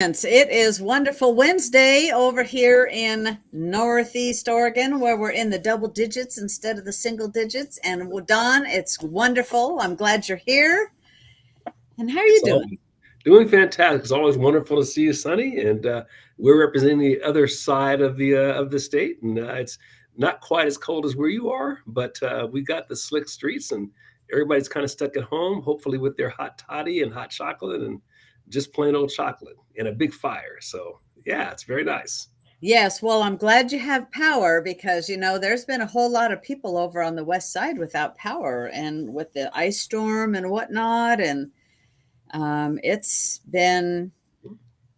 It is Wonderful Wednesday over here in Northeast Oregon, where we're in the double digits instead of the single digits. And Don, it's wonderful. I'm glad you're here. And how are you It's doing? all doing fantastic. It's always wonderful to see you, Sunny, and we're representing the other side of the state, and it's not quite as cold as where you are, but we got the slick streets, and everybody's kind of stuck at home, hopefully with their hot toddy and hot chocolate, and just plain old chocolate and a big fire. So yeah, it's very nice. Yes, well, I'm glad you have power because, there's been a whole lot of people over on the west side without power and with the ice storm and whatnot. And it's been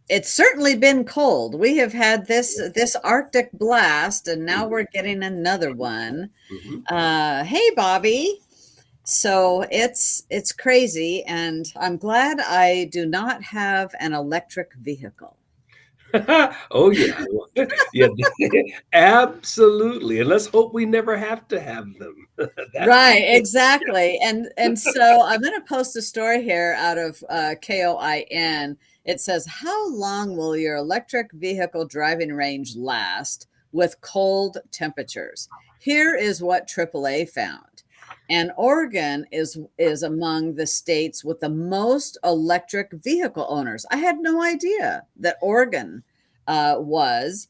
it's certainly been cold. We have had this Arctic blast, and now Mhm. we're getting another one. Mhm. Hey, Bobby. So it's crazy, and I'm glad I do not have an electric vehicle. Oh yeah, yeah, absolutely. And let's hope we never have to have them. That's the Right, yeah. exactly. And so I'm going to post a story here out of KOIN. It says, "How long will your electric vehicle driving range last with cold temperatures?" Here is what AAA found. And Oregon is among the states with the most electric vehicle owners. I had no idea that Oregon was.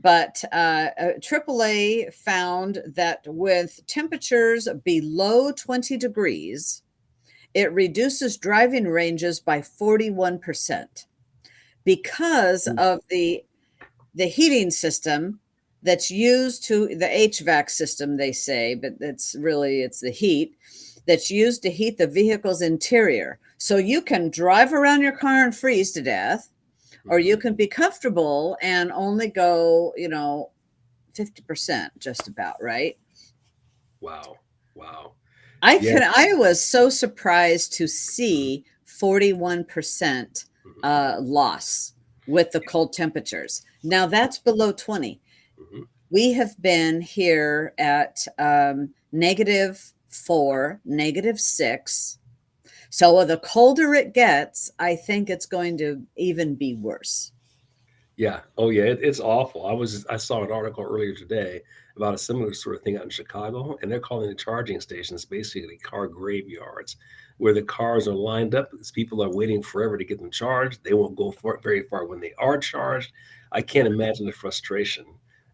But AAA found that with temperatures below 20 degrees, it reduces driving ranges by 41% because of the heating system that's used to the HVAC system, they say, but it's the heat that's used to heat the vehicle's interior. So you can drive around your car and freeze to death, or you Mhm. can be comfortable and only go, 50% just about, right? Wow. Wow. Yeah. I was so surprised to Mhm. see 41% Mhm. loss with the cold temperatures. Now that's below 20. Mhm. We have been here at -4, -6. So the colder it gets, I think it's going to even be worse. Yeah. Oh, yeah. It's awful. I saw an article earlier today about a similar sort of thing out in Chicago, and they're calling the charging stations basically car graveyards, where the cars are lined up because people are waiting forever to get them charged. They won't go for very far when they are charged. I can't imagine the frustration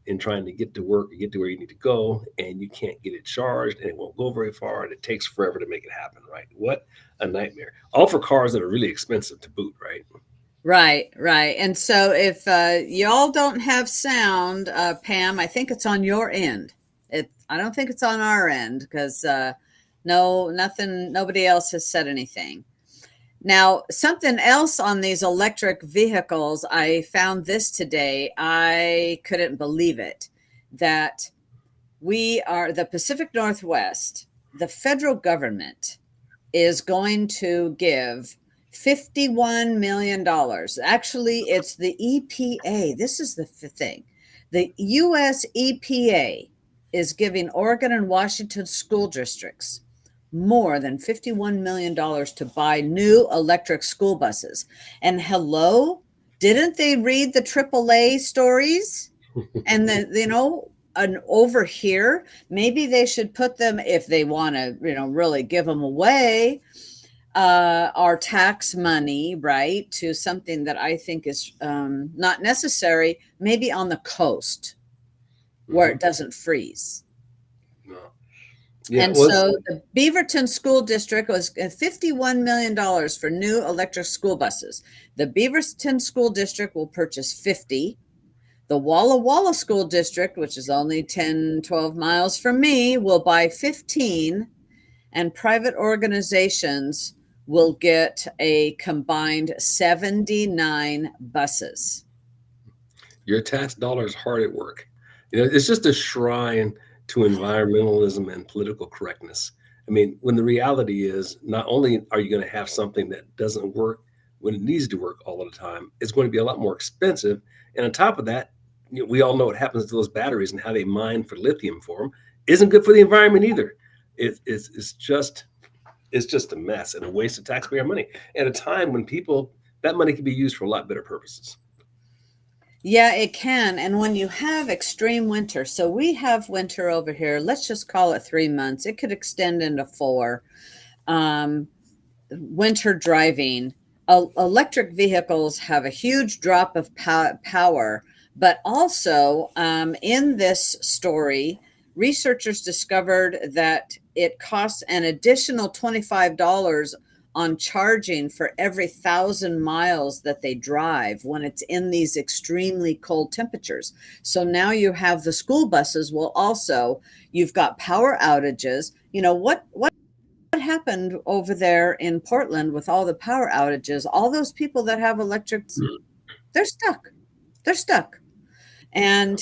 in trying to get to work or get to where you need to go, and you can't get it charged, and it won't go very far, and it takes forever to make it happen. Right? What a nightmare! All for cars that are really expensive to boot. Right? Right, right. And so if y'all don't have sound, Pam, I think it's on your end. I don't think it's on our end because no, nothing, nobody else has said anything. Now, something else on these electric vehicles, I found this today. I couldn't believe it that we are the Pacific Northwest, the federal government is going to give $51 million. Dollars. Actually, it's the EPA. This is the thing. The US EPA is giving Oregon and Washington school districts more than $51 million to buy new electric school buses. And hello, didn't they read the AAA stories? And then, and over here, maybe they should put them, if they want to, really give them away, our tax money, right, to something that I think is not necessary, maybe on the coast where Hmm. it doesn't freeze. No. Yeah. And Well, so the Beaverton School District was $51 million for new electric school buses. The Beaverton School District will purchase 50. The Walla Walla School District, which is only 10, 12 miles from me, will buy 15, and private organizations will get a combined 79 buses. your tax dollars hard at work. It's just a shrine to environmentalism and political correctness. I mean, when the reality is, not only are you going to have something that doesn't work when it needs to work all of the time, it's going to be a lot more expensive. And on top of that, we all know what happens to those batteries and how they mine for lithium for them isn't good for the environment either. It's just a mess and a waste of taxpayer money at a time when people that money could be used for a lot better purposes. Yeah, it can. And when you have extreme winter, so we have winter over here, let's just call it 3 months. It could extend into four. Um, Winter driving, electric vehicles have a huge drop of power, but also in this story, researchers discovered that it costs an additional $25 on charging for every 1,000 miles that they drive when it's in these extremely cold temperatures. So now you have the school buses will also, you've got power outages. You know, what happened over there in Portland with all the power outages? All those people that have electrics, Mm. they're stuck. They're stuck. And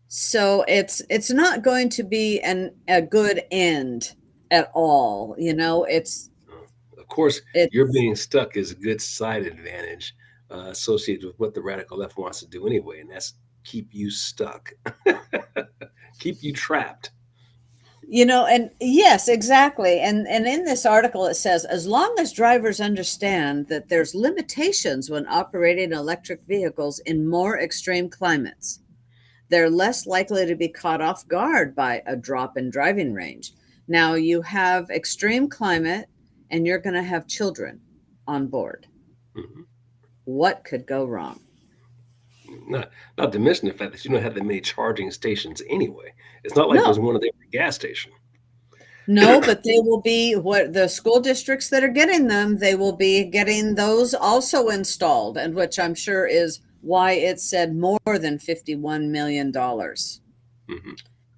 so it's not going to be a good end at all. You know, Of course, your it's being stuck is a good side advantage associated with what the radical left wants to do anyway, and that's keep you stuck, keep you trapped. and yes, exactly. And in this article it says as long as drivers understand that there's limitations when operating electric vehicles in more extreme climates, they're less likely to be caught off guard by a drop in driving range. Now, you have extreme climate and you're going to have children on board. Mhm. What could go wrong? Not to mention the fact that you don't have that many charging stations anyway. It's not like No, there's one at every gas station. no, but they will be what the school districts that are getting them, they will be getting those also installed, and which I'm sure is why it said more than $51 million. Hmm.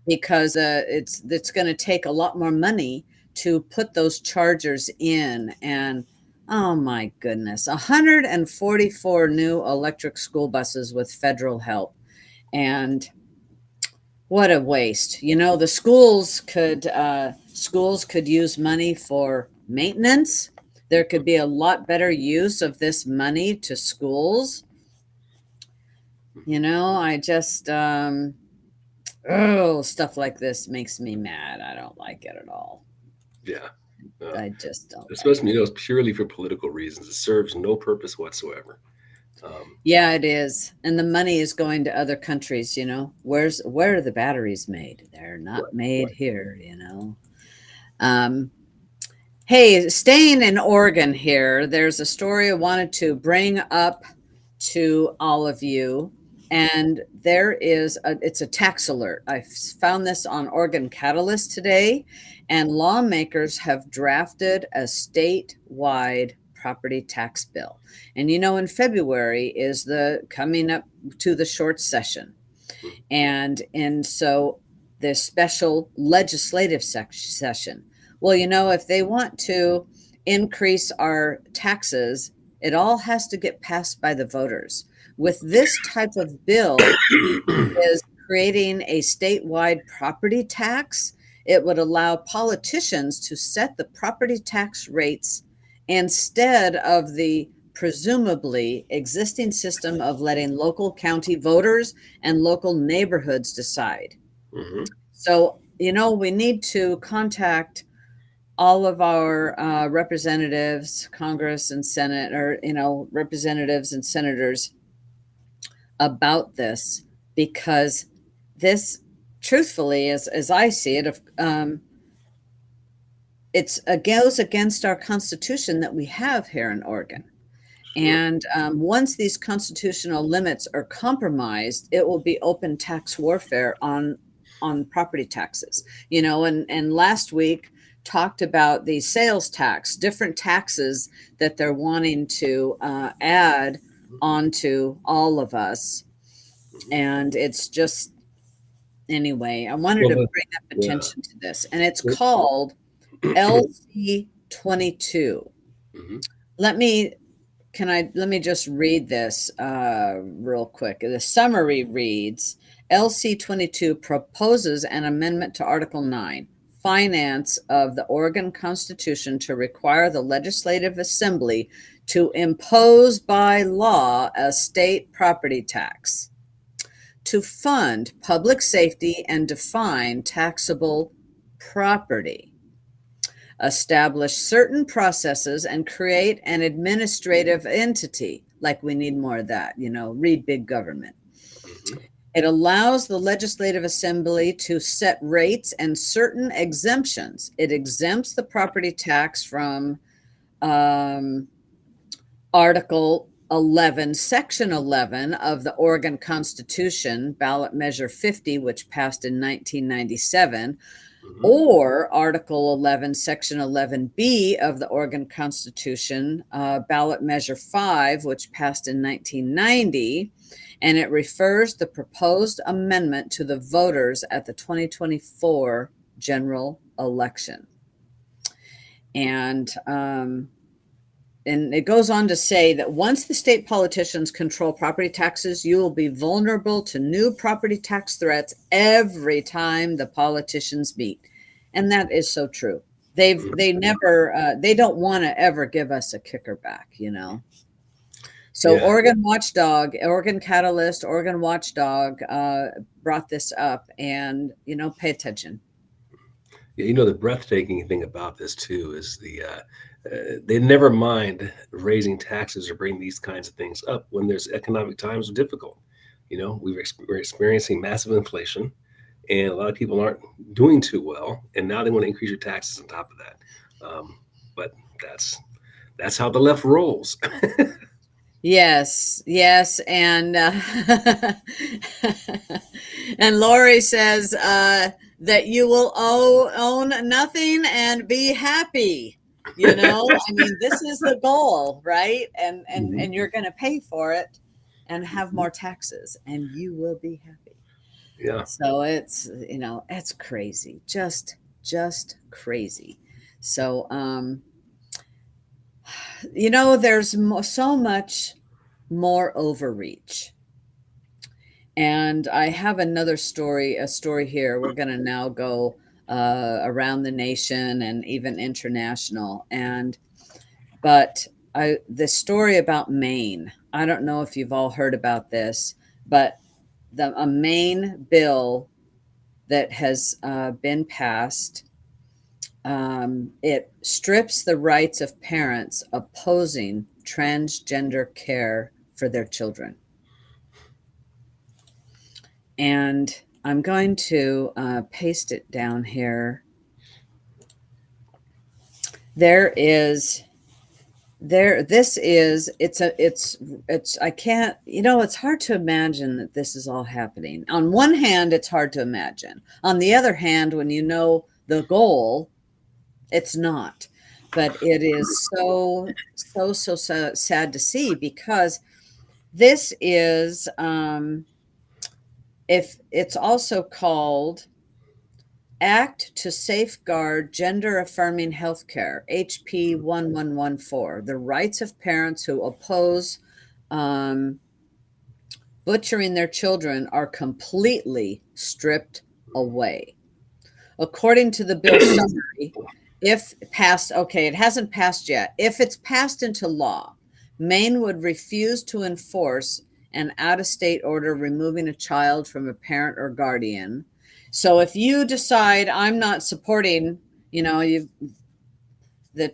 Because it's going to take a lot more money to put those chargers in. And oh my goodness, 144 new electric school buses with federal help. And what a waste. The schools could use money for maintenance. There could be a lot better use of this money to schools. I just oh, stuff like this makes me mad. I don't like it at all. Yeah. Uh, I just don't like Especially, it. it's purely for political reasons. It serves no purpose whatsoever. Um, Yeah, it is. And the money is going to other countries. Where are the batteries made? They're right, not made right. here. Um, Hey, staying in Oregon here, there's a story I wanted to bring up to all of you. And it's a tax alert. I found this on Oregon Catalyst today, and lawmakers have drafted a statewide property tax bill. And in February is the coming up to the short session. Mhm. And so the special legislative session. Well, if they want to increase our taxes, it all has to get passed by the voters. With this type of bill, is creating a statewide property tax. It would allow politicians to set the property tax rates instead of the presumably existing system of letting local county voters and local neighborhoods decide. Mhm. So, we need to contact all of our representatives, Congress and Senate, or, representatives and senators about this, because this, truthfully, as I see it, it goes against our Constitution that we have here in Oregon. Sure. And once these constitutional limits are compromised, it will be open tax warfare on property taxes. And last week talked about the sales tax, different taxes that they're wanting to add onto all of us. Mhm. And it's just, anyway, I wanted Well, to bring up yeah. attention to this, and it's Well, called LC 22. mhm. Let me let me just read this real quick. The summary reads: LC 22 proposes an amendment to Article 9, finance of the Oregon Constitution, to require the Legislative Assembly to impose by law a state property tax, to fund public safety and define taxable property. establish certain processes, and create an administrative entity. Like we need more of that, read big government. Hmm. It allows the Legislative Assembly to set rates and certain exemptions. It exempts the property tax from um, Article 11, Section 11 of the Oregon Constitution, ballot measure 50, which passed in 1997, Hmm. or Article 11, Section 11B of the Oregon Constitution, ballot measure 5, which passed in 1990. And it refers the proposed amendment to the voters at the 2024 general election. And and it goes on to say that once the state politicians control property taxes, you will be vulnerable to new property tax threats every time the politicians meet. And that is so true. They never they don't want to ever give us a kicker back. So Yeah. Oregon Watchdog, Oregon Catalyst, Oregon Watchdog brought this up, and pay attention. Yeah, the breathtaking thing about this too is they never mind raising taxes or bringing these kinds of things up when there's economic times are difficult. We're experiencing massive inflation, and a lot of people aren't doing too well, and now they want to increase your taxes on top of that. But that's that's how the left rolls. Yes, yes, and and Lori says that you will own nothing and be happy. I mean, this is the goal, right? Mhm. And you're going to pay for it and have more taxes, and you will be happy. Yeah. So it's crazy, just crazy. So there's so much more overreach. And I have another story, a story here. We're going to now go around the nation and even international. But this story about Maine. I don't know if you've all heard about this, but a Maine bill that has been passed. It strips the rights of parents opposing transgender care for their children. And I'm going to paste it down here. There is this is it's I can't, it's hard to imagine that this is all happening. On one hand, it's hard to imagine. On the other hand, when you know the goal, it's not. But it is so sad to see, because this is if it's also called Act to Safeguard Gender Affirming Healthcare, HP 1114, the rights of parents who oppose um, butchering their children are completely stripped away. According to the bill summary, if passed, okay, it hasn't passed yet. If it's passed into law, Maine would refuse to enforce an out of state order removing a child from a parent or guardian. So if you decide I'm not supporting, the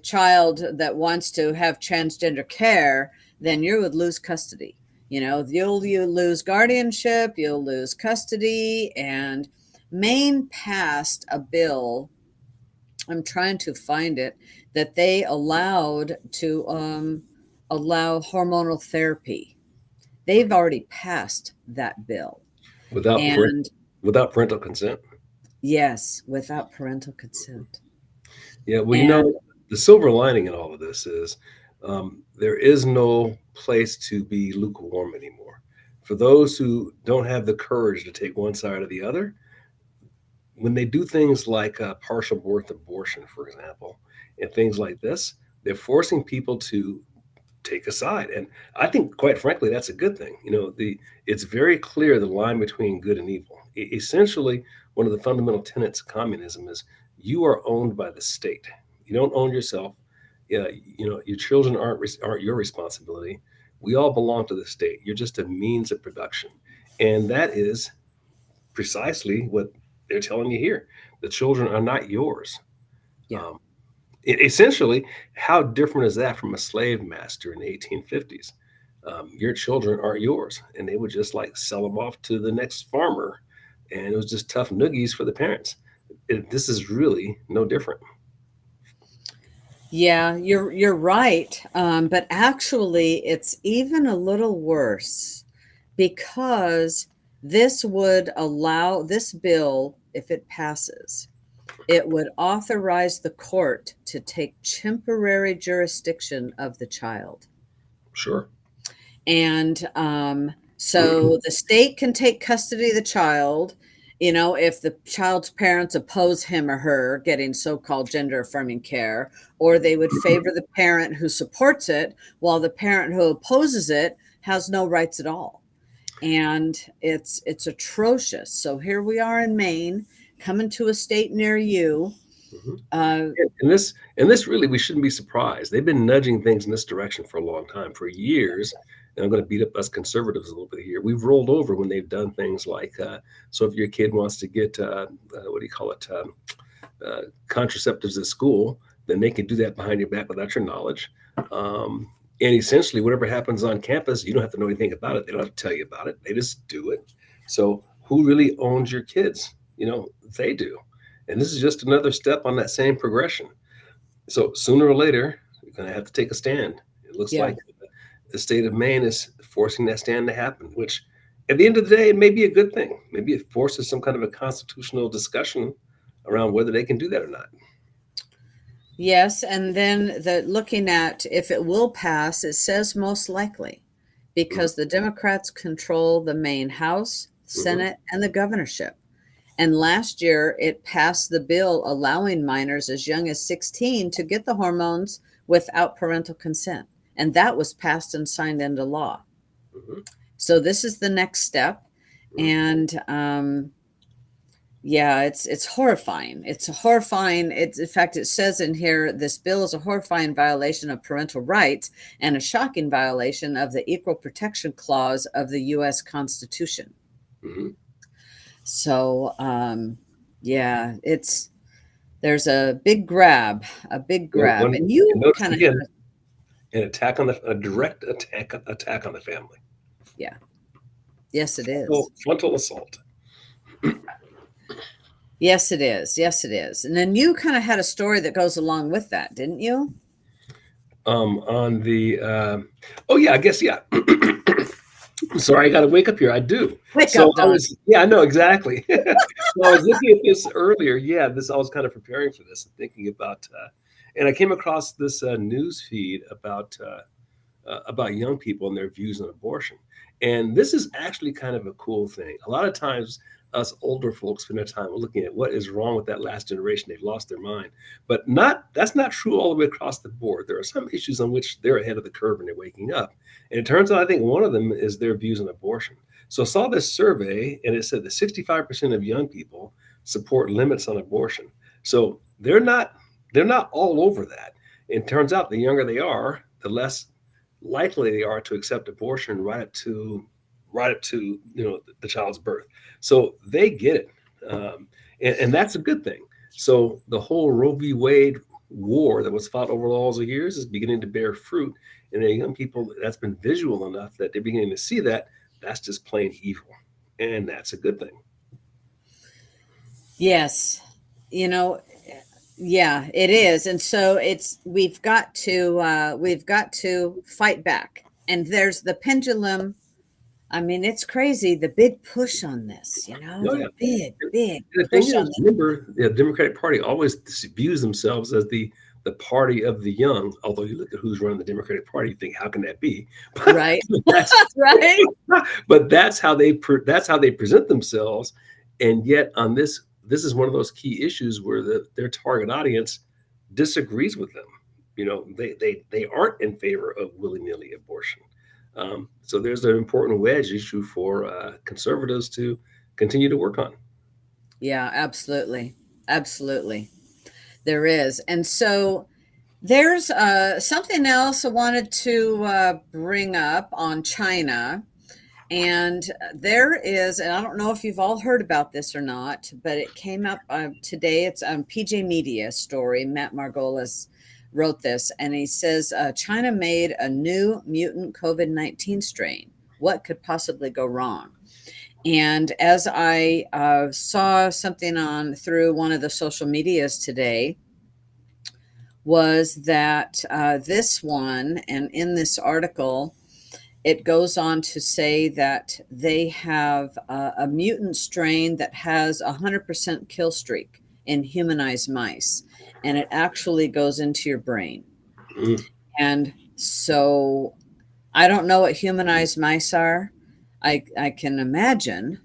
child that wants to have transgender care, then you would lose custody. You'll lose guardianship, you'll lose custody. And Maine passed a bill, I'm trying to find it, that they allowed to allow hormonal therapy. They've already passed that bill. Without parent, And without parental consent. yes, without parental consent. Yeah. Well, And the silver lining in all of this is there is no place to be lukewarm anymore. For those who don't have the courage to take one side or the other, when they do things like partial birth abortion, for example, and things like this, they're forcing people to take a side. And I think, quite frankly, that's a good thing. It's very clear the line between good and evil. Essentially, one of the fundamental tenets of communism is you are owned by the state. You don't own yourself. Yeah, your children aren't your responsibility. We all belong to the state. You're just a means of production, and that is precisely what they're telling you here. The children are not yours. yeah, Um, Essentially, how different is that from a slave master in the 1850s? Your children aren't yours, and they would just like sell them off to the next farmer, and it was just tough noogies for the parents. This is really no different. Yeah, you're right. But actually, it's even a little worse because this bill, if it passes, it would authorize the court to take temporary jurisdiction of the child. Sure. And so the state can take custody of the child, if the child's parents oppose him or her getting so called gender affirming care, or they would favor the parent who supports it, while the parent who opposes it has no rights at all. And it's atrocious. So here we are in Maine, coming to a state near you. Mhm. Uh, And this really, we shouldn't be surprised. They've been nudging things in this direction for a long time, for years. And I'm going to beat up us conservatives a little bit here. We've rolled over when they've done things like, so if your kid wants to get, what do you call it, contraceptives at school, then they can do that behind your back without your knowledge. Um, and essentially, whatever happens on campus, you don't have to know anything about it. They don't have to tell you about it. They just do it. So, who really owns your kids? They do. And this is just another step on that same progression. So, sooner or later, you're going to have to take a stand. It looks yeah. like the state of Maine is forcing that stand to happen, which at the end of the day, it may be a good thing. Maybe it forces some kind of a constitutional discussion around whether they can do that or not. Yes, and then looking at if it will pass, it says most likely Mhm, because the Democrats control the Maine House, mhm, Senate, and the governorship. And last year, it passed the bill allowing minors as young as 16 to get the hormones without parental consent. And that was passed and signed into law. mhm, So this is the next step. mhm. And yeah, it's horrifying. It's horrifying. In fact, it says in here this bill is a horrifying violation of parental rights and a shocking violation of the Equal Protection Clause of the U.S. Constitution. Mhm. So, yeah, there's a big grab, And and you notice kind of again, a direct attack on the family. yeah, yes, it Frontal, is. frontal assault. Yes, it is. Yes, it is. And then you kind of had a story that goes along with that, didn't you? On the oh yeah, I guess yeah. Sorry, I got to wake up here. I do. Wake So up, I Don. was, yeah, I know exactly. So I was looking at this earlier. Yeah, this I was kind of preparing for this and thinking about, and I came across this news feed about young people and their views on abortion. And this is actually kind of a cool thing. A lot of times, us older folks spend their time looking at what is wrong with that last generation. They've lost their mind, but not that's not true all the way across the board. There are some issues on which they're ahead of the curve and they're waking up. And it turns out, I think one of them is their views on abortion. So I saw this survey, and it said that 65% of young people support limits on abortion. So they're not all over that. It turns out the younger they are, the less likely they are to accept abortion right up to the child's birth. So they get it, and that's a good thing. So the whole Roe v. Wade war that was fought over all those years is beginning to bear fruit, and the young people that's been visual enough that they're beginning to see that that's just plain evil, and that's a good thing. Yes. You know, yeah, it is. And so we've got to fight back. And there's the pendulum. I mean, it's crazy, the big push on this, Oh the yeah. big, big The thing push on is, this. remember, the Democratic Party always views themselves as the party of the young. Although you look at who's running the Democratic Party, you think, how can that be? But Right. that's Right. but that's how they present themselves. And yet, on this is one of those key issues where their target audience disagrees with them. They aren't in favor of willy nilly abortion. So there's an important wedge issue for conservatives to continue to work on. Yeah, absolutely. Absolutely. There is. And so there's something else I wanted to bring up on China. And there is, and I don't know if you've all heard about this or not, but it came up today. It's PJ Media story. Matt Margolis wrote this, and he says China made a new mutant COVID-19 strain. What could possibly go wrong? And as I saw something on through one of the social medias today, was that this one, and in this article, it goes on to say that they have a mutant strain that has a 100% kill streak in humanized mice, and it actually goes into your brain. Mm. And so I don't know what humanized mice are. I can imagine,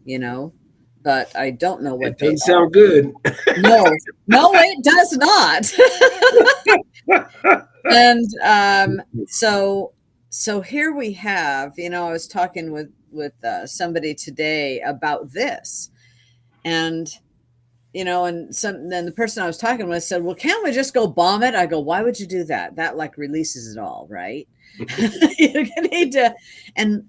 but I don't know It what they doesn't are. sound good. No, no, it does not. And so here we have, I was talking with somebody today about this, and then the person I was talking with said, "Well, can't we just go bomb it?" I go, "Why would you do that? That like releases it all, right?" You need to, and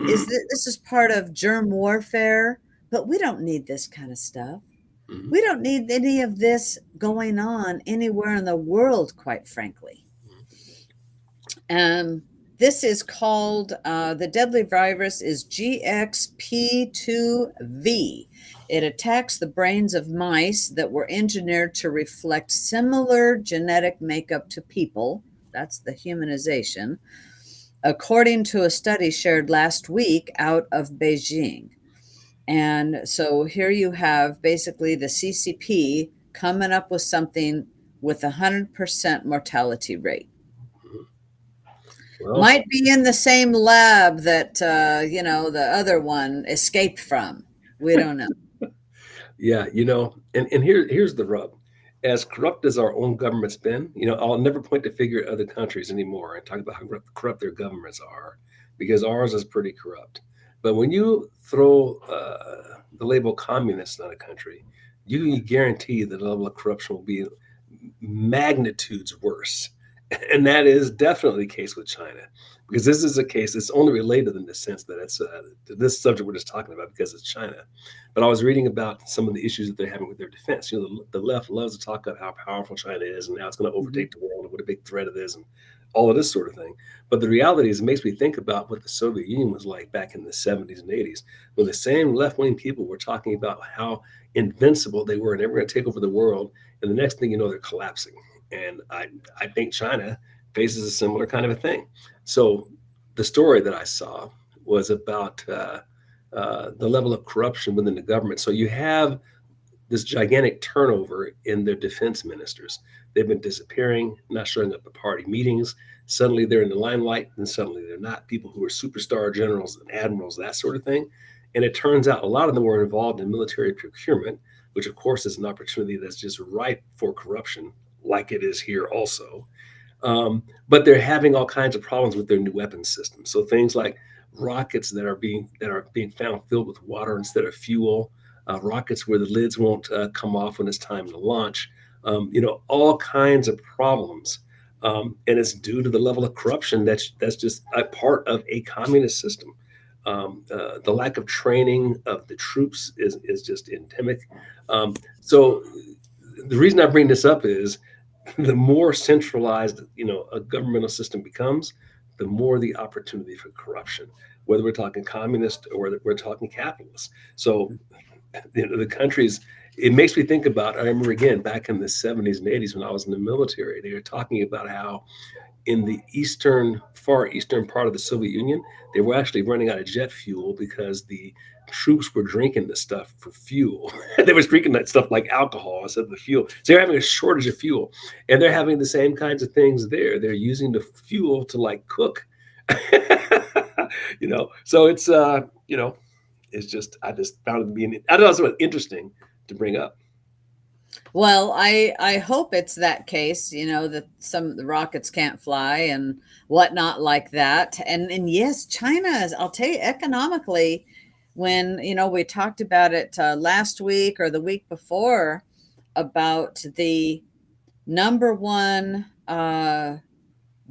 this is part of germ warfare, but we don't need this kind of stuff. Mhm. We don't need any of this going on anywhere in the world, quite frankly. Um, this is called the deadly virus is GXP2V. It attacks the brains of mice that were engineered to reflect similar genetic makeup to people. That's the humanization, according to a study shared last week out of Beijing. And so here you have basically the CCP coming up with something with a 100% mortality rate. Mhm. Well, Might be in the same lab that the other one escaped from. We don't know. yeah, and here's the rub. As corrupt as our own government's been, I'll never point the finger at other countries anymore and talk about how corrupt their governments are, because ours is pretty corrupt. But when you throw the label communist on a country, you can guarantee that the level of corruption will be magnitudes worse. And that is definitely the case with China, because this is a case that's only related in the sense that it's this subject we're just talking about because it's China. But I was reading about some of the issues that they're having with their defense. The left loves to talk about how powerful China is and how it's going to Mhm. overtake the world and what a big threat it is and all of this sort of thing. But the reality is, it makes me think about what the Soviet Union was like back in the 70s and 80s, when the same left wing people were talking about how invincible they were and they were going to take over the world. And the next thing you know, they're collapsing. And I think China faces a similar kind of a thing. So the story that I saw was about the level of corruption within the government. So you have this gigantic turnover in their defense ministers. They've been disappearing, not showing up at party meetings. Suddenly they're in the limelight, and suddenly they're not. People who are superstar generals and admirals, that sort of thing. And it turns out a lot of them were involved in military procurement, which of course is an opportunity that's just ripe for corruption, like it is here also. But they're having all kinds of problems with their new weapons system. So things like rockets that are being found filled with water instead of fuel, rockets where the lids won't come off when it's time to launch. All kinds of problems, and it's due to the level of corruption that's just a part of a communist system. The lack of training of the troops is just endemic. So the reason I bring this up is the more centralized a governmental system becomes, the more the opportunity for corruption, whether we're talking communist or whether we're talking capitalist. So the countries, it makes me think about, I remember again back in the 70s and 80s when I was in the military, they were talking about how in the far eastern part of the Soviet Union, they were actually running out of jet fuel because the troops were drinking the stuff for fuel. They were drinking that stuff like alcohol instead of the fuel. So they're having a shortage of fuel, and they're having the same kinds of things there. They're using the fuel to like cook. So it's just I just found it being I don't know, somewhat interesting to bring up. Well, I hope it's that case, that some of the rockets can't fly and whatnot like that. And yes, China is, I'll tell you, economically, when we talked about it last week or the week before about the number one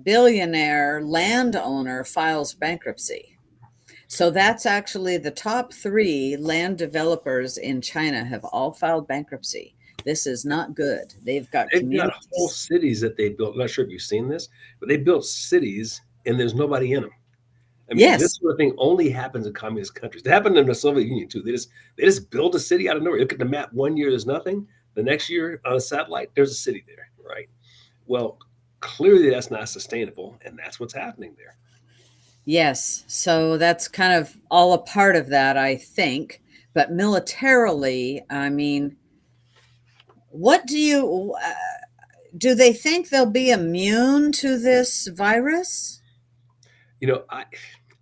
billionaire landowner files bankruptcy. So that's actually the top three land developers in China have all filed bankruptcy. This is not good. They've got They've got whole communities. cities that they built. I'm not sure if you've seen this, but they built cities and there's nobody in them. I mean, this Yes. sort of thing only happens in communist countries. It happened in the Soviet Union too. They just build a city out of nowhere. Look at the map. One year there's nothing. The next year on a satellite, there's a city there, right? Well, clearly that's not sustainable, and that's what's happening there. Yes. So that's kind of all a part of that, I think. But militarily, I mean, what do they think they'll be immune to this virus? You know,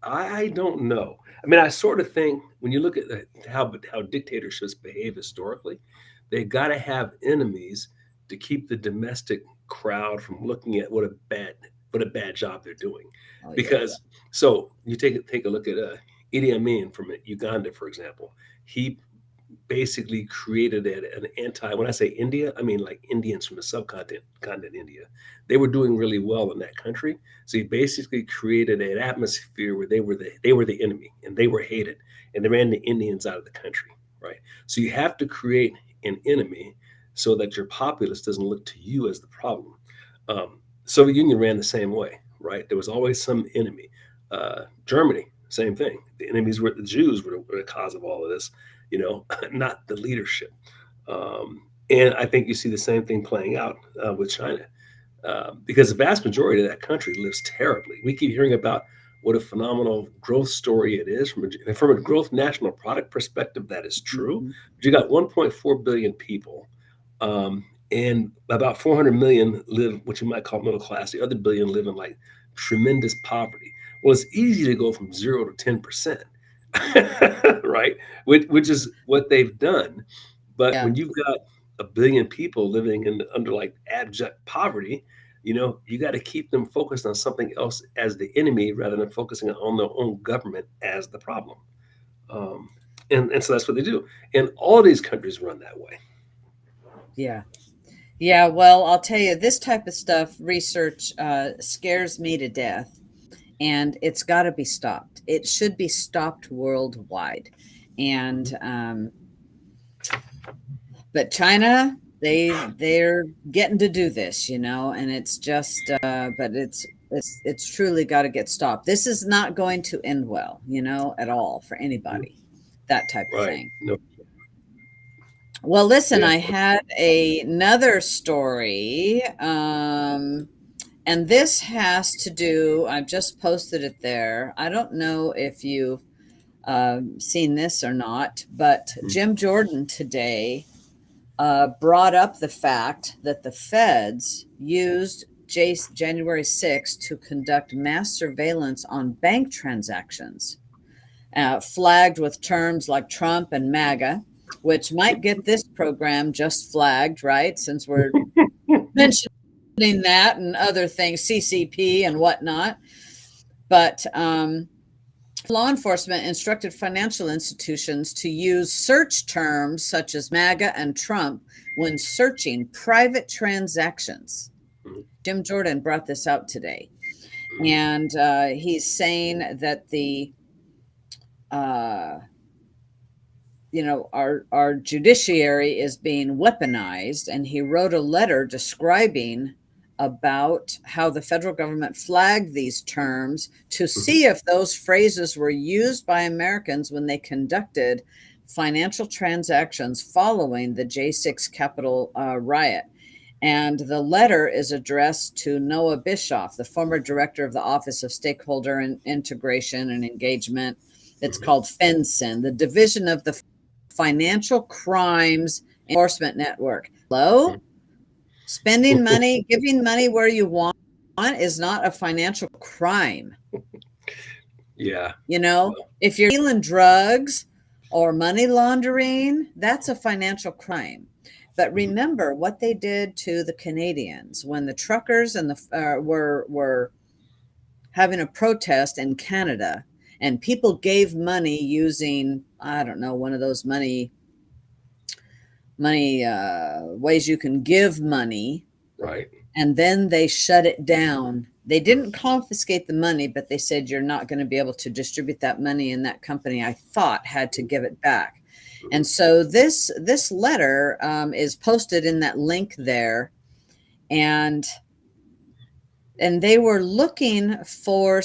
I don't know. I mean, I sort of think when you look at how dictatorships behave historically, they got to have enemies to keep the domestic crowd from looking at what a bad job they're doing. Oh, yeah. Because so you take a look at Idi Amin from Uganda, for example. He basically created an anti, when I say India, I mean like Indians from the subcontinent continent India. They were doing really well in that country. So he basically created an atmosphere where they were the enemy and they were hated and they ran the Indians out of the country, right? So you have to create an enemy so that your populace doesn't look to you as the problem. Soviet Union ran the same way, right? There was always some enemy. Germany, same thing. The enemies were the Jews were the cause of all of this, not the leadership. And I think you see the same thing playing out with China, because the vast majority of that country lives terribly. We keep hearing about what a phenomenal growth story it is from a growth national product perspective. That is true. Mhm. But you got 1.4 billion people, and about 400 million live what you might call middle class. The other billion live in like tremendous poverty. Well, it's easy to go from 0 to 10%, right? Which is what they've done. But Yeah. when you've got a billion people living under like abject poverty, you got to keep them focused on something else as the enemy rather than focusing on their own government as the problem. Um, and so that's what they do. And all these countries run that way. Yeah. Yeah. Well, I'll tell you, this type of stuff, research scares me to death, and it's got to be stopped. It should be stopped worldwide. And but China, they're getting to do this, and it's just but it's truly got to get stopped. This is not going to end well, at all for Mhm. anybody. That type of Right. thing. No. Well, listen, Yeah. I had another story, and this has to do. I've just posted it there. I don't know if you've seen this or not, but Mm. Jim Jordan today brought up the fact that the feds used January 6th to conduct mass surveillance on bank transactions, flagged with terms like Trump and MAGA, which might get this program just flagged, right? Since we're mentioning that and other things, CCP and whatnot. But law enforcement instructed financial institutions to use search terms such as MAGA and Trump when searching private transactions. Mhm. Jim Jordan brought this out today. Mhm. And he's saying that uh, our judiciary is being weaponized, and he wrote a letter describing about how the federal government flagged these terms to Mhm. see if those phrases were used by Americans when they conducted financial transactions following the J6 Capitol riot. And the letter is addressed to Noah Bischoff, the former director of the Office of Stakeholder and Integration and Engagement. It's Mhm. called FinCEN, the Division of the Financial Crimes Enforcement Network. Hello? Spending money, giving money where you want is not a financial crime. Yeah. You know, Well. if you're stealing drugs or money laundering, that's a financial crime. But Mhm. remember what they did to the Canadians when the truckers and the were having a protest in Canada, and people gave money using, I don't know, one of those money ways you can give money, Right. and then they shut it down They didn't confiscate the money, but they said you're not going to be able to distribute that money, and that company, I thought, had to give it back. Mhm. And so this letter is posted in that link there, and they were looking for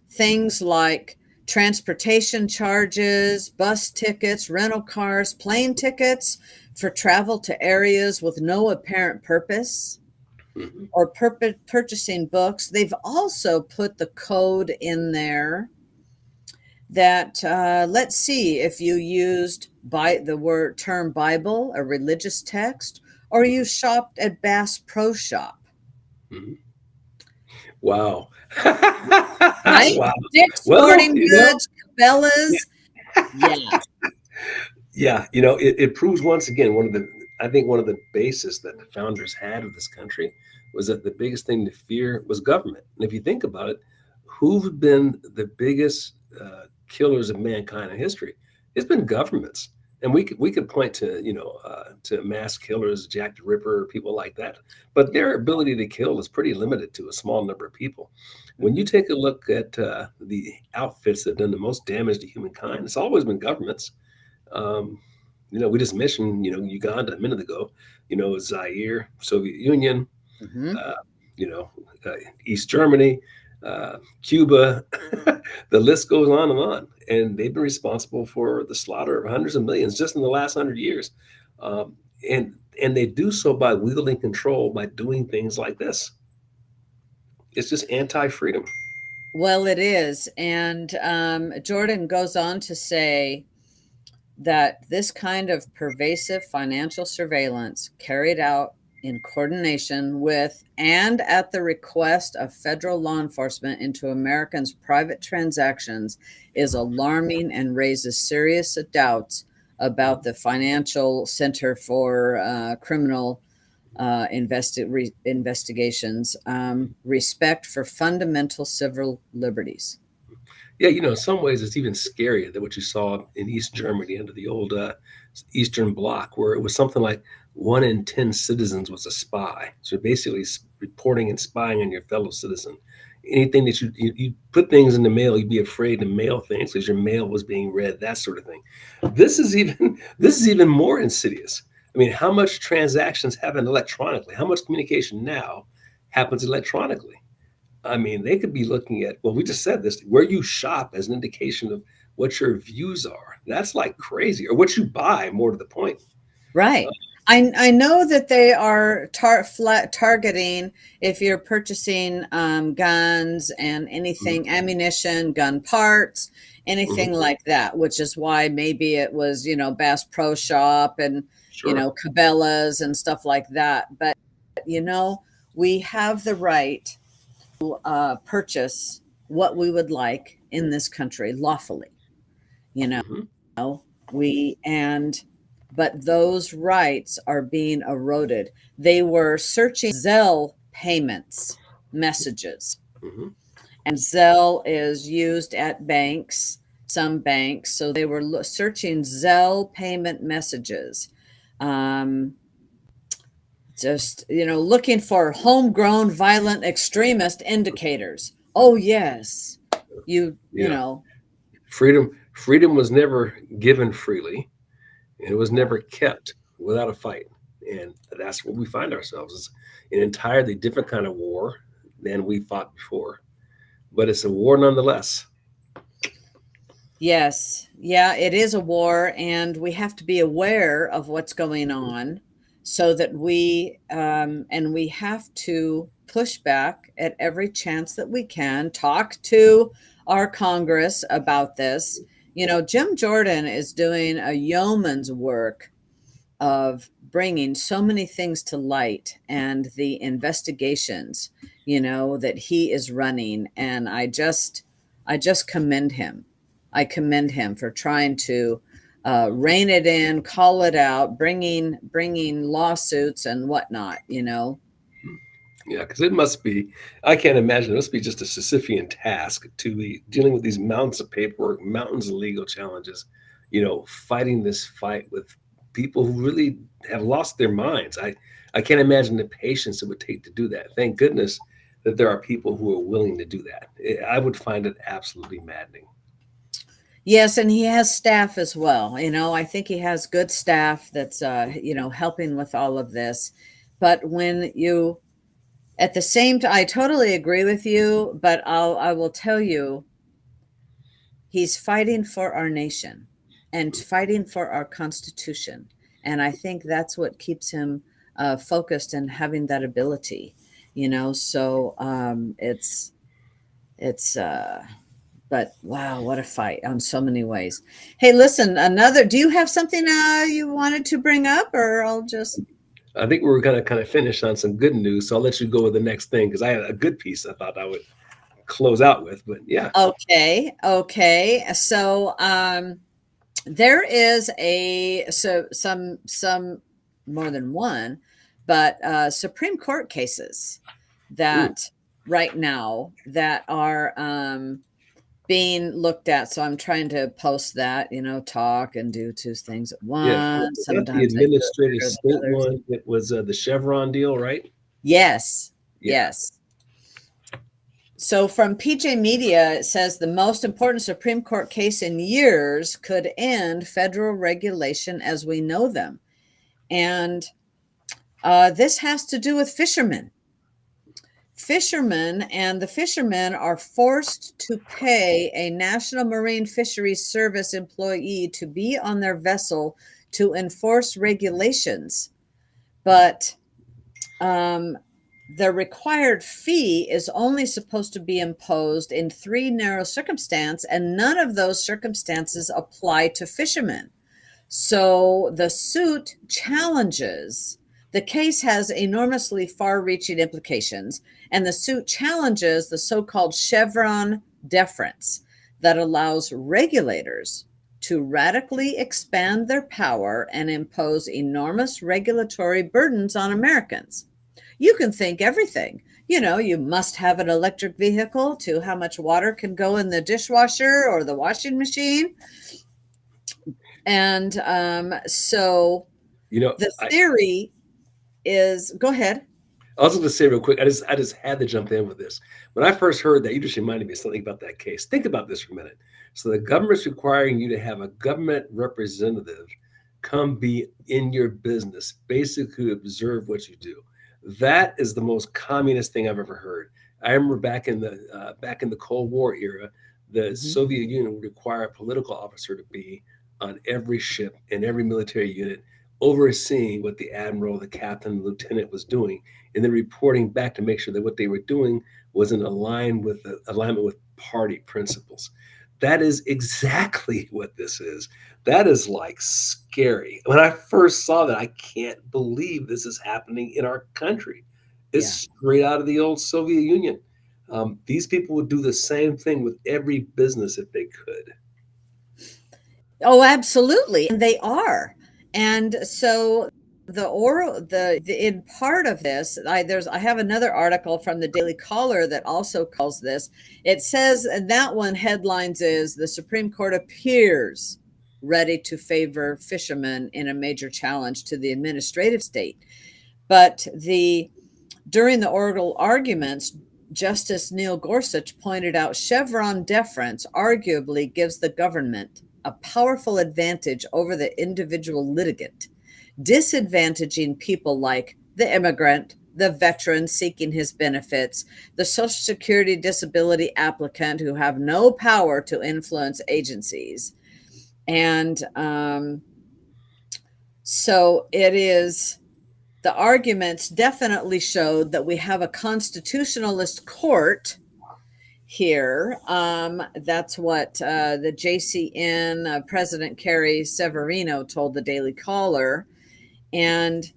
things like transportation charges, bus tickets, rental cars, plane tickets for travel to areas with no apparent purpose, Mhm. or purchasing books. They've also put the code in there that, let's see, if you used by the word term Bible, a religious text, or you Mhm. shopped at Bass Pro Shop. Mhm. Wow. Right? Wow. Dick's Well, Sporting Goods, yeah, Cabela's. Yeah. yeah, it proves once again I think one of the bases that the founders had of this country was that the biggest thing to fear was government. And if you think about it, who've been the biggest killers of mankind in history? It's been governments. And we could point to to mass killers, Jack the Ripper, people like that, but their ability to kill is pretty limited to a small number of people. When you Mhm. take a look at the outfits that have done the most damage to humankind, it's always been governments. um, we just mentioned, Uganda a minute ago, Zaire, Soviet Union, Mhm. uh, you know, uh, East Germany, Cuba, the list goes on and on. And they've been responsible for the slaughter of hundreds of millions just in the last 100 years. Um, and, and they do so by wielding control, by doing things like this. It's just anti freedom. Well, it is. And Jordan goes on to say that this kind of pervasive financial surveillance carried out in coordination with and at the request of federal law enforcement into Americans' private transactions is alarming and raises serious doubts about the Financial Center for Criminal Investigations, respect for fundamental civil liberties. Yeah, in some ways, it's even scarier than what you saw in East Germany under the old Eastern Bloc, where it was something like 1 in 10 citizens was a spy. So basically, reporting and spying on your fellow citizen. Anything that you put things in the mail, you'd be afraid to mail things because your mail was being read, that sort of thing. This is even more insidious. I mean, how much transactions happen electronically? How much communication now happens electronically? I mean, they could be looking at, well, we just said this, where you shop as an indication of what your views are. That's like crazy. Or what you buy, more to the point. Uh, Right. I know that they are targeting if you're purchasing guns and mhm, anything, ammunition, gun parts, anything mhm, like that, which is why maybe it was, Bass Pro Shop and, sure. Cabela's and stuff like that. But, you know, we have the right to purchase what we would like in this country lawfully, you know. Hmm. We and but those rights are being eroded. They were searching Zelle payments messages, Hmm. and Zelle is used at banks, some banks. So they were searching Zelle payment messages, um, just looking for homegrown violent extremist indicators. Oh yes, you Yeah. know Freedom was never given freely, and it was never kept without a fight. And that's where we find ourselves. It's an entirely different kind of war than we fought before, but it's a war nonetheless. Yes. Yeah, it is a war, and we have to be aware of what's going Mhm. on so that we have to push back at every chance that we can, talk to our Congress about this. Jim Jordan is doing a yeoman's work of bringing so many things to light, and the investigations that he is running, and I just commend him. I commend him for trying to rein it in, call it out, bringing lawsuits and whatnot. Yeah, because it must be, I can't imagine, it must be just a Sisyphean task to be dealing with these mountains of paperwork, mountains of legal challenges, fighting this fight with people who really have lost their minds. I I can't imagine the patience it would take to do that. Thank goodness that there are people who are willing to do that. I would find it absolutely maddening. Yes, and he has staff as well. I think he has good staff that's helping with all of this. But when you at the same time, I totally agree with you, but I will tell you, he's fighting for our nation and fighting for our Constitution. And I think that's what keeps him focused and having that ability. So it's but wow, what a fight on so many ways. Hey, listen, do you have something you wanted to bring up, or I'll just. I think we're gonna kind of finish on some good news, so I'll let you go with the next thing because I had a good piece I thought I would close out with. But yeah, Okay, okay. So there is some more than one, but Supreme Court cases mm, that right now that are being looked at. So I'm trying to post that, talk and do two things at yeah, once. is that the Sometimes I do it administrative better than state others. one? It was the Chevron deal, right? Yes, Yeah. yes. So from PJ Media, it says the most important Supreme Court case in years could end federal regulation as we know them. And this has to do with fishermen. And the fishermen are forced to pay a National Marine Fisheries Service employee to be on their vessel to enforce regulations. But the required fee is only supposed to be imposed in 3 narrow circumstances, and none of those circumstances apply to fishermen. So the case has enormously far reaching implications, and the suit challenges the so called Chevron deference that allows regulators to radically expand their power and impose enormous regulatory burdens on Americans. You can think everything. You must have an electric vehicle to how much water can go in the dishwasher or the washing machine. And so You know, the theory is go ahead. I was going to say real quick. I just had to jump in with this. When I first heard that, you just reminded me of something about that case. Think about this for a minute. So the government's requiring you to have a government representative come be in your business, basically observe what you do. That is the most communist thing I've ever heard. I remember back in the Cold War era, the Mhm. Soviet Union would require a political officer to be on every ship in every military unit, overseeing what the admiral, the captain, the lieutenant was doing, and then reporting back to make sure that what they were doing was in alignment with party principles. That is exactly what this is. That is like scary. When I first saw that, I can't believe this is happening in our country. It's Yeah. straight out of the old Soviet Union. These people would do the same thing with every business if they could. Oh, absolutely. And they are. And so the in part of this, I have another article from the Daily Caller that also calls this. It says, and that one headlines is the Supreme Court appears ready to favor fishermen in a major challenge to the administrative state. But the During the oral arguments, Justice Neil Gorsuch pointed out Chevron deference arguably gives the government a powerful advantage over the individual litigant, disadvantaging people like the immigrant, the veteran seeking his benefits, the Social Security disability applicant who have no power to influence agencies. And so it is the arguments definitely showed that we have a constitutionalist court here. That's what the JCN President Kerry Severino told the Daily Caller. And,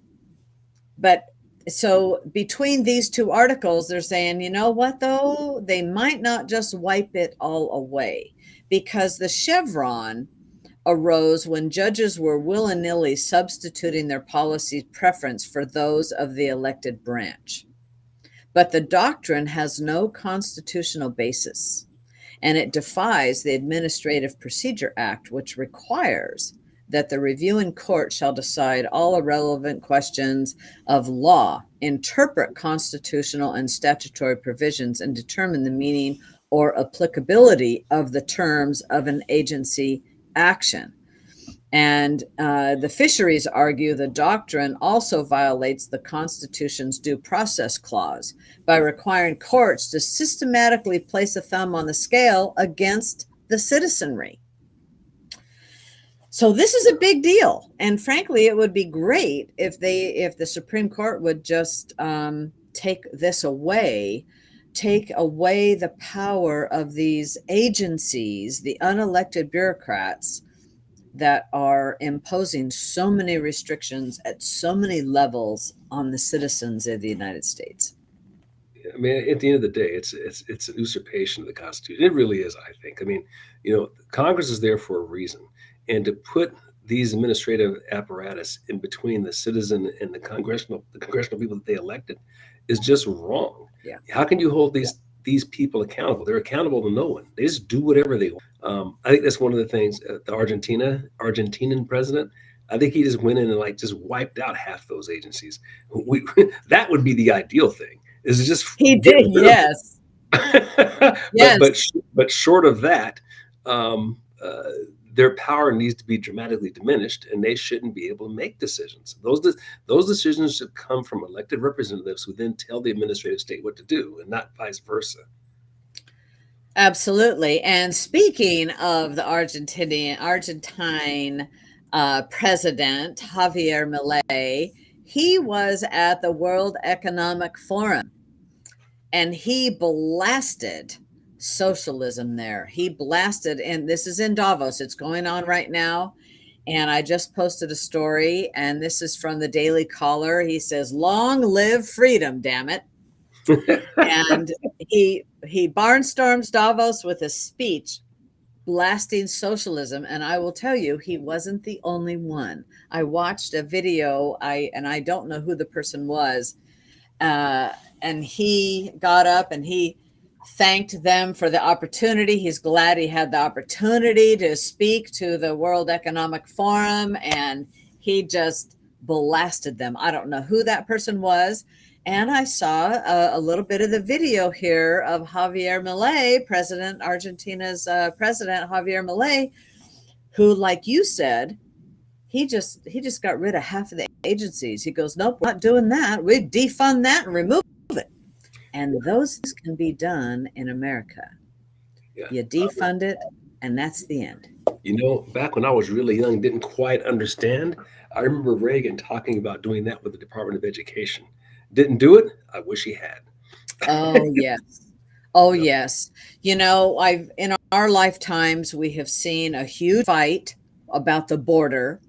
but so between these two articles, they're saying, you know what, though? They might not just wipe it all away because the Chevron arose when judges were willy-nilly substituting their policy preference for those of the elected branch. But the doctrine has no constitutional basis, and it defies the Administrative Procedure Act, which requires that the reviewing court shall decide all irrelevant questions of law, interpret constitutional and statutory provisions, and determine the meaning or applicability of the terms of an agency action. And the fisheries argue the doctrine also violates the Constitution's due process clause by requiring courts to systematically place a thumb on the scale against the citizenry. So this is a big deal, and frankly, it would be great if the Supreme Court would just take this away, take away the power of these agencies, the unelected bureaucrats that are imposing so many restrictions at so many levels on the citizens of the United States. I mean, at the end of the day, it's an usurpation of the Constitution. It really is, I think. I mean, Congress is there for a reason, and to put these administrative apparatus in between the citizen and the congressional people that they elected is just wrong. Yeah. How can you hold these people accountable? They're accountable to no one. They just do whatever they want. I think that's one of the things. The Argentinian president, I think he just went in and like just wiped out half those agencies. We that would be the ideal thing. Is just He get did, rid of yes. Yes. but short of that, um, uh, their power needs to be dramatically diminished, and they shouldn't be able to make decisions. Those decisions should come from elected representatives who then tell the administrative state what to do, and not vice versa. Absolutely. And speaking of the Argentine president, Javier Milei, he was at the World Economic Forum and he blasted socialism there. He blasted, and this is in Davos, it's going on right now. And I just posted a story, and this is from the Daily Caller. He says, "Long live freedom, damn it." And he barnstorms Davos with a speech blasting socialism, and I will tell you, he wasn't the only one. I watched a video, and I don't know who the person was, and he got up and he thanked them for the opportunity. He's glad he had the opportunity to speak to the World Economic Forum, and he just blasted them. I don't know who that person was. And I saw a little bit of the video here of Javier Milei, Argentina's president, Javier Milei, who, like you said, he just got rid of half of the agencies. He goes, "Nope, we're not doing that. We defund that and remove it." And those things can be done in America. Yeah. You defund it, and that's the end. Back when I was really young, didn't quite understand. I remember Reagan talking about doing that with the Department of Education. Didn't do it. I wish he had. Oh, yes. Oh, Yeah. yes. In our lifetimes, we have seen a huge fight about the border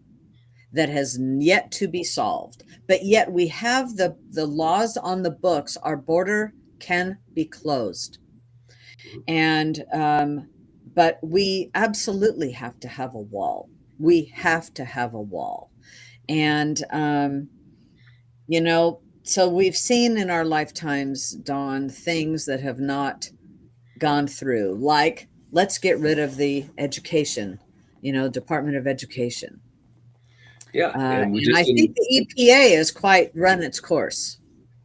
that has yet to be solved. But yet we have the laws on the books. Our border can be closed. And but we absolutely have to have a wall. We have to have a wall. And so we've seen in our lifetimes, Dawn, things that have not gone through, like let's get rid of the education, Department of Education. Yeah, and we And just I think didn't. the EPA has quite run its course.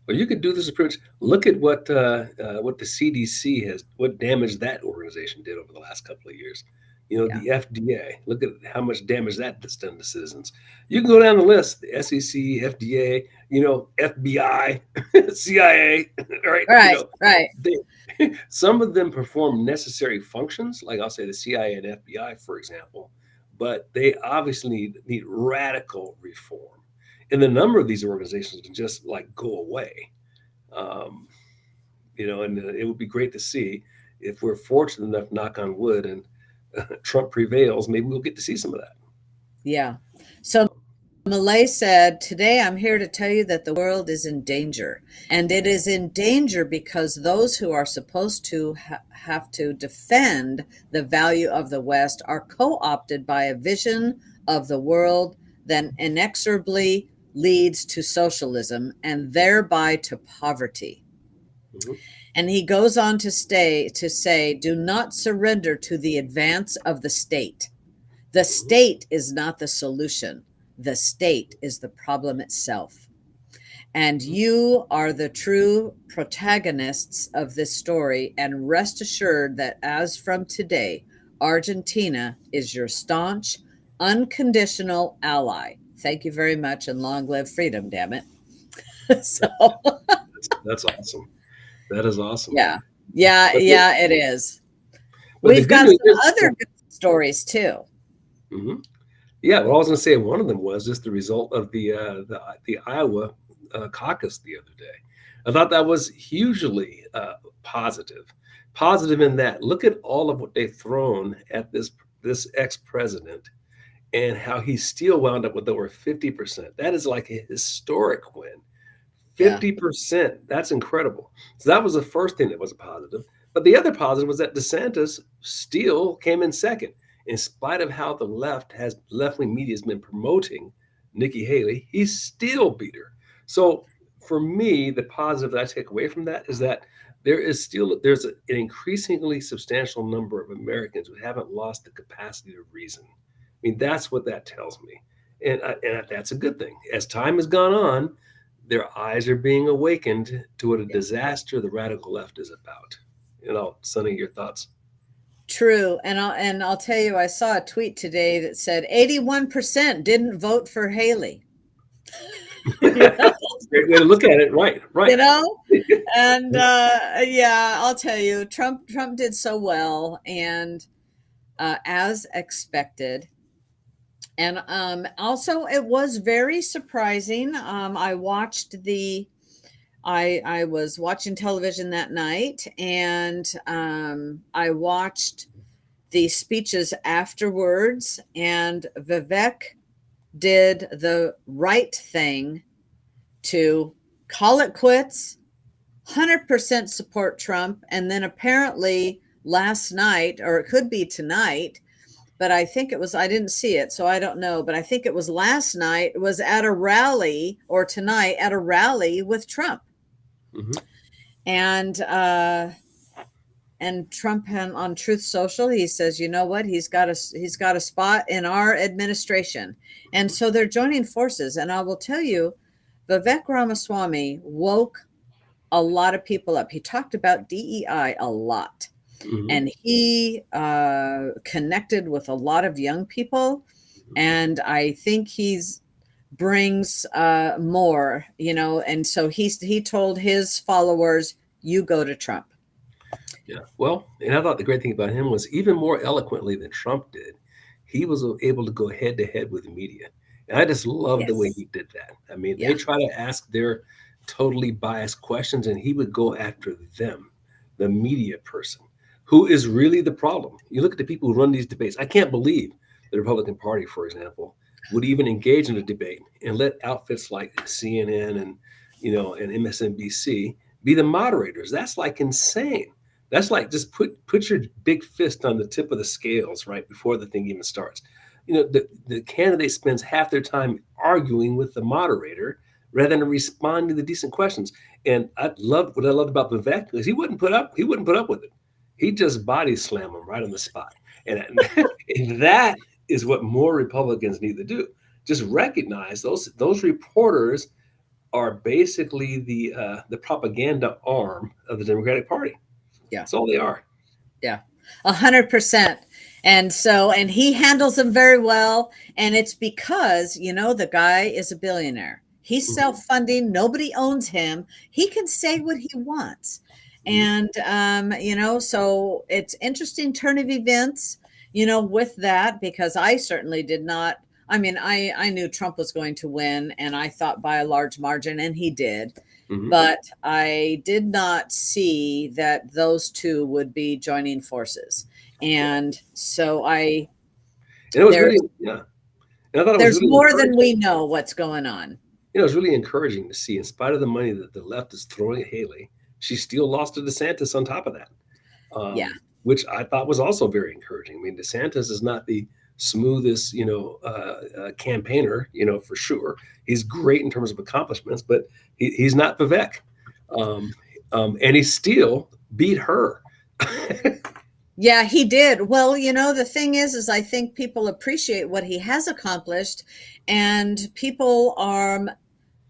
Well, you could do this approach. Look at what the CDC what damage that organization did over the last couple of years. Yeah. The FDA. Look at how much damage that's done to citizens. You can go down the list: the SEC, FDA, FBI, CIA. Right? Right. Some of them perform necessary functions, like I'll say the CIA and FBI, for example, but they obviously need radical reform. And the number of these organizations can just like go away. Um, and it would be great to see if we're fortunate enough, knock on wood, and Trump prevails, maybe we'll get to see some of that. Yeah. So Malay said, "Today I'm here to tell you that the world is in danger. And it is in danger because those who are supposed to have to defend the value of the West are co-opted by a vision of the world that inexorably leads to socialism and thereby to poverty." Mhm. And he goes on to say, "Do not surrender to the advance of the state. The Mhm. state is not the solution. The state is the problem itself. And Mhm. you are the true protagonists of this story. And rest assured that as from today, Argentina is your staunch, unconditional ally. Thank you very much, and long live freedom, damn it. So, That's awesome. That is awesome. yeah, yeah, But the, yeah, it is. but the We've good got news some is, other good stories too. mhm. Yeah, well, I was going to say one of them was just the result of the Iowa caucus the other day. I thought that was hugely positive. Positive in that look at all of what they've thrown at this ex president and how he still wound up with over 50%. That is like a historic win. Yeah, 50%. That's incredible. So that was the first thing that was a positive. But the other positive was that DeSantis still came in second. In spite of how the left wing media has been promoting Nikki Haley, he still beat her. So for me, the positive that I take away from that is that there's an increasingly substantial number of Americans who haven't lost the capacity to reason. I mean, that's what that tells me. And that's a good thing. As time has gone on, their eyes are being awakened to what a yeah. disaster the radical left is about. Sonny, your thoughts? True. And I'll tell you, I saw a tweet today that said 81% didn't vote for Haley. You know? Great way to look at it. Right, You right. know? And yeah, I'll tell you, Trump did so well, and as expected. And also, it was very surprising. I was watching television that night, and I watched the speeches afterwards, and Vivek did the right thing to call it quits, 100% support Trump, and then apparently last night, or it could be tonight, but I think it was, I didn't see it, so I don't know, but I think it was last night, was at a rally, or tonight at a rally with Trump. Hmm. And Trump on Truth Social, he says, you know what, he's got a spot in our administration, and so they're joining forces. And I will tell you, Vivek Ramaswamy woke a lot of people up. He talked about DEI a lot, Hmm. and he connected with a lot of young people, and I think he's brings more, and so he told his followers, you go to Trump. Yeah. Well, and I thought the great thing about him was even more eloquently than Trump did, he was able to go head to head with the media. And I just love the way Yes. he did that. I mean, they Yeah. try to ask their totally biased questions, and he would go after them, the media person, who is really the problem. You look at the people who run these debates. I can't believe the Republican Party, for example, would even engage in a debate and let outfits like CNN and MSNBC be the moderators. That's like insane. That's like just put your big fist on the tip of the scales right before the thing even starts. The candidate spends half their time arguing with the moderator rather than responding to the decent questions. And what I loved about Vivek is he wouldn't put up with it. He just body slam them right on the spot. And that is what more Republicans need to do. Just recognize those reporters are basically the propaganda arm of the Democratic Party. Yeah. That's all they are. Yeah, 100%. And he handles them very well. And it's because, the guy is a billionaire. He's Mhm, self-funding. Nobody owns him. He can say what he wants. mhm, And, so it's interesting turn of events, with that, because I certainly did not. I mean, I knew Trump was going to win, and I thought by a large margin, and he did, mhm. but I did not see that those two would be joining forces. Yeah, And so and it was there's really yeah, and I thought it was there's really more than encouraging. we know what's going on. It was really encouraging to see, in spite of the money that the left is throwing at Haley, she still lost to DeSantis on top of that, Yeah, which I thought was also very encouraging. I mean, DeSantis is not the smoothest, campaigner, for sure. He's great in terms of accomplishments, but he's not Vivek, um, and he still beat her. Yeah, he did. Well, the thing is I think people appreciate what he has accomplished, and people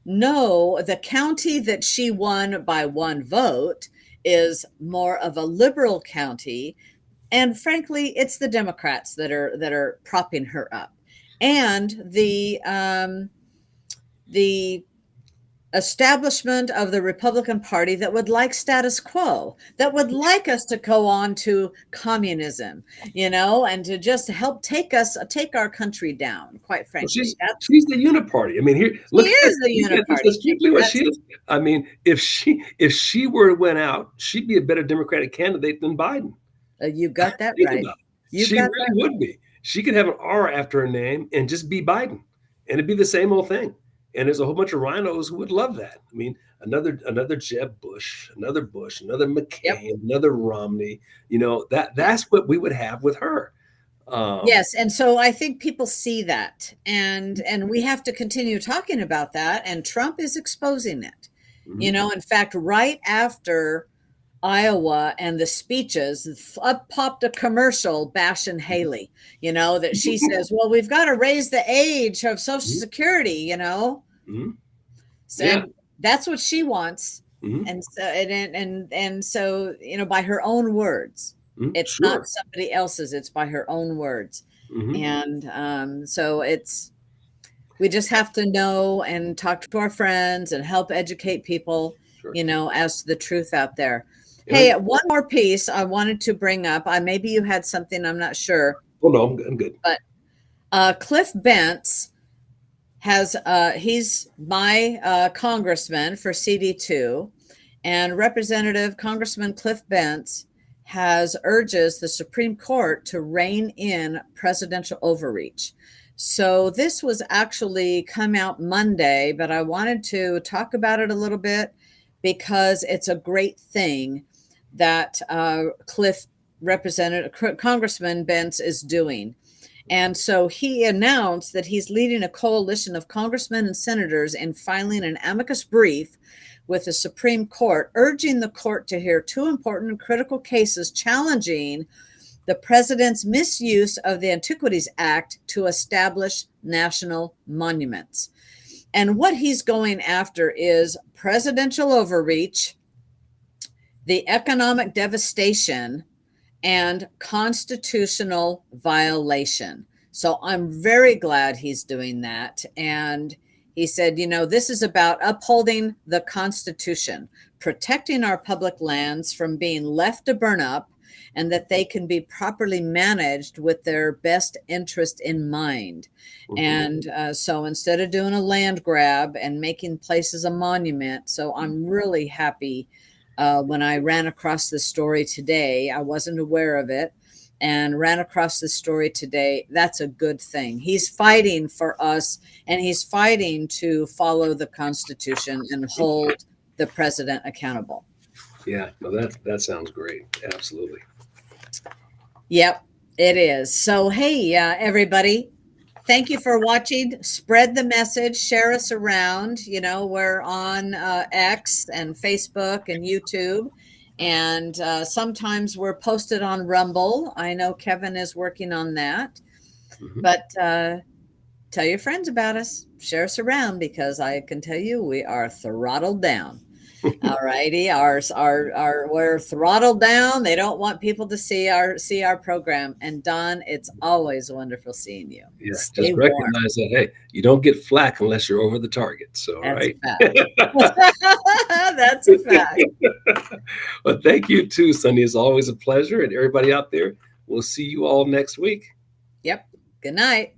know the county that she won by one vote is more of a liberal county, and frankly, it's the Democrats that are propping her up, and the establishment of the Republican Party that would like status quo, that would like us to go on to communism, and to just help take our country down, quite Well, frankly. she's the uniparty. I mean, here, She is the look at this. uniparty. That's strictly what she is. I mean, if she were to went out, she'd be a better Democratic candidate than Biden. You got that Think right. about it. You She got really that right. would be. She could have an R after her name and just be Biden, and it'd be the same old thing. And there's a whole bunch of rhinos who would love that. I mean, another Jeb Bush, another Yep. McCain, another Romney. That's what we would have with her. Um, Yes, and so I think people see that, and we have to continue talking about that, and Trump is exposing it. mhm, In fact, right after Iowa and the speeches, up popped a commercial bashing Haley, that she says, well, we've got to raise the age of Social mhm, Security, mhm. Yeah. and that's what she wants. Mhm, And so by her own words, mhm, it's not sure. somebody else's, it's by her own words. Mhm, And so we just have to know and talk to our friends and help educate people, sure. as to the truth out there. Hey, And one more piece I wanted to bring up. Maybe you had something, I'm not sure, oh, no, I'm good. but Cliff Bentz he's my congressman for CD2, and Representative Congressman Cliff Bentz urges the Supreme Court to rein in presidential overreach. So this was actually come out Monday, but I wanted to talk about it a little bit because it's a great thing that Congressman Bentz is doing. And so he announced that he's leading a coalition of congressmen and senators in filing an amicus brief with the Supreme Court, urging the court to hear two important and critical cases challenging the president's misuse of the Antiquities Act to establish national monuments. And what he's going after is presidential overreach, the economic devastation, and constitutional violation. So I'm very glad he's doing that. And he said, this is about upholding the Constitution, protecting our public lands from being left to burn up, and that they can be properly managed with their best interest in mind. Mhm, And so instead of doing a land grab and making places a monument, so I'm really happy when I ran across this story today. I wasn't aware of it and ran across this story today. That's a good thing. He's fighting for us, and he's fighting to follow the Constitution and hold the president accountable. yeah, no, that sounds great. Absolutely. Yep, it is. So, hey, everybody, thank you for watching. Spread the message, share us around. We're on X and Facebook and YouTube. And sometimes we're posted on Rumble. I know Kevin is working on that. Mhm. But tell your friends about us. Share us around, because I can tell you we are throttled down. All righty, we're throttled down. They don't want people to see our program. And Don, it's always wonderful seeing you. Yeah, Stay just warm. recognize that, hey, you don't get flack unless you're over the target, so, That's a right? fact. That's a fact. Well, thank you too, Sunny. It's always a pleasure, and everybody out there, we'll see you all next week. Yep. Good night.